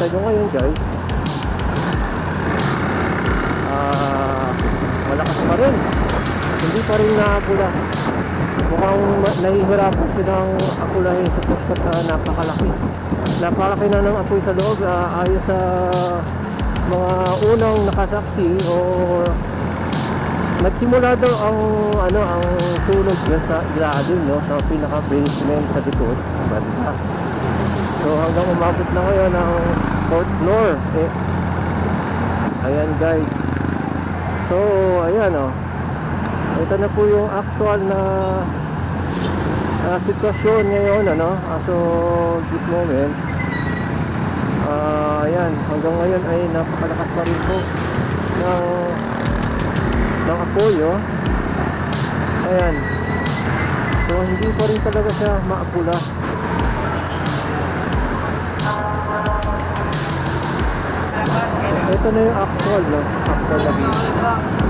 Pero ngayon guys, malakas pa rin, hindi pa rin napula. Mukhang nahihirapan silang akulahin sapagkat napakalaki na ng apoy sa loob. Ayon sa mga unang nakasaksi, o nagsimula daw ang sunog sa ilalim, no, sa pinaka basement sa likod banda. So hanggang umabot na ngayon ang 4th floor. Ayan guys, so ayan, ito na po yung actual na sitwasyon ngayon, so this moment. Ayan, hanggang ngayon ay napakalakas pa rin po ng apoy, ayan. So hindi pa rin talaga siya maapula. Ito na yung actual na video.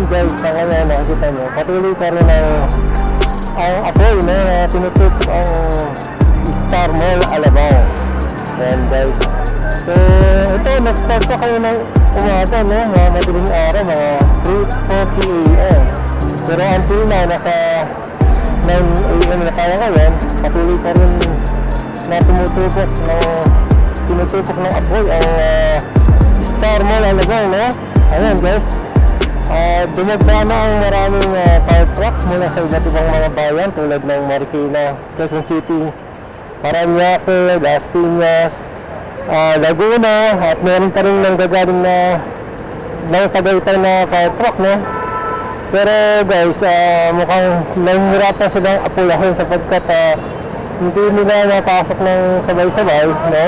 guys, sa ngayon nakikita nyo, patuloy pa rin ang apoy na tinututok ang Starmall Alabang. Ayan guys. So ito, nag-start pa kayo ng umaga, no? Mga madaling araw, mga 3:40 AM. Pero until now, nasa 9 AM na tayo ngayon, patuloy pa rin na tinututok ng apoy ang Starmall Alabang, no? Ayan guys. Dumagsama ang maraming fire truck mula sa iba't ibang mga bayan tulad ng Marikina, Quezon City, Paranaque, Las Piñas, Laguna, at meron pa rin nanggagaling ng Tagaytay na fire truck, no? Pero guys, mukhang nahihirapan silang apulahin sapagkat hindi nila napasok ng sabay-sabay, no?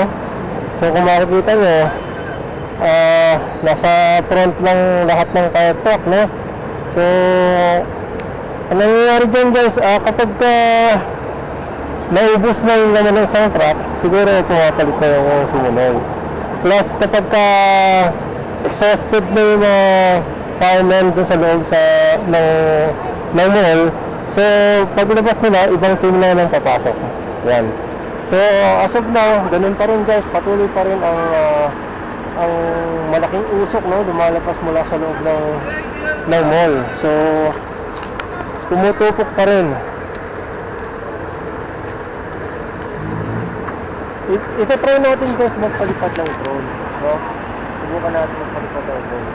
So kung makikita nyo, nasa front lang lahat ng fire truck, no? So ang nangyayari dyan guys, kapag naubos na yung laman ng isang truck, siguro pumapalit na yung sumunod. Plus kapag exhausted na yung firemen dun sa loob ng mall, so paglabas nila, ibang team na nang papasok. Yan. So as of now, ganun pa rin guys, patuloy pa rin ang malaking usok, no, lumalabas mula sa loob ng mall. So tumutupok pa rin. Ito try natin guys magpalipad ng drone, no? Subukan natin magpalipad ng drone.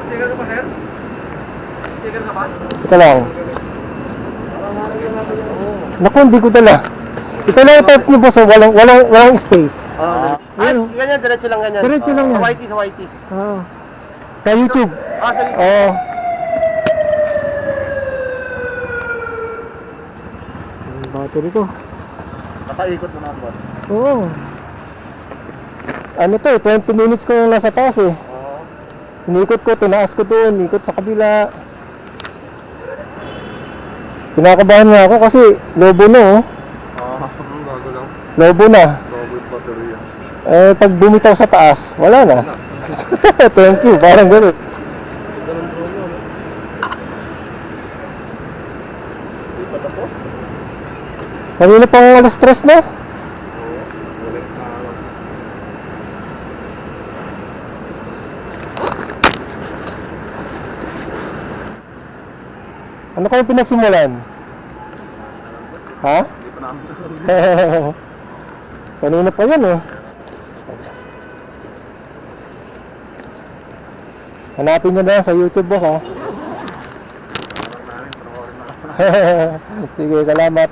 Sticker ka pa, sir? Sticker ka pa? Ito lang. Naku, hindi ko dala. Ito lang yung type niyo boss, walang space. Ganyan, diretso lang ganyan. Diretso lang yan. Sa YT. Oo. Sa YouTube. Sa YouTube. Oo. Yung battery ko. Nakaikot mo na ako. Oo. Ano to, 20 minutes ko yung nasa taas eh. Inikot ko, tinaas ko doon, ikot sa kabila. Kinakabahan nga ako kasi lobo na oh. Bago lang. Lobo na. Lobo yung baterya. Eh, pag bumitaw sa taas, wala na. Thank you, parang gano'n. Ganun po yun. Hindi pa tapos? Kanina pang alas 3 na. Ulit na lang. Ano kayong pinagsimulan? Ha? Hindi pa namin. Kanina pa yun eh. Hanapin nyo na sa YouTube boss ha. Panoorin na lang. Sige, salamat.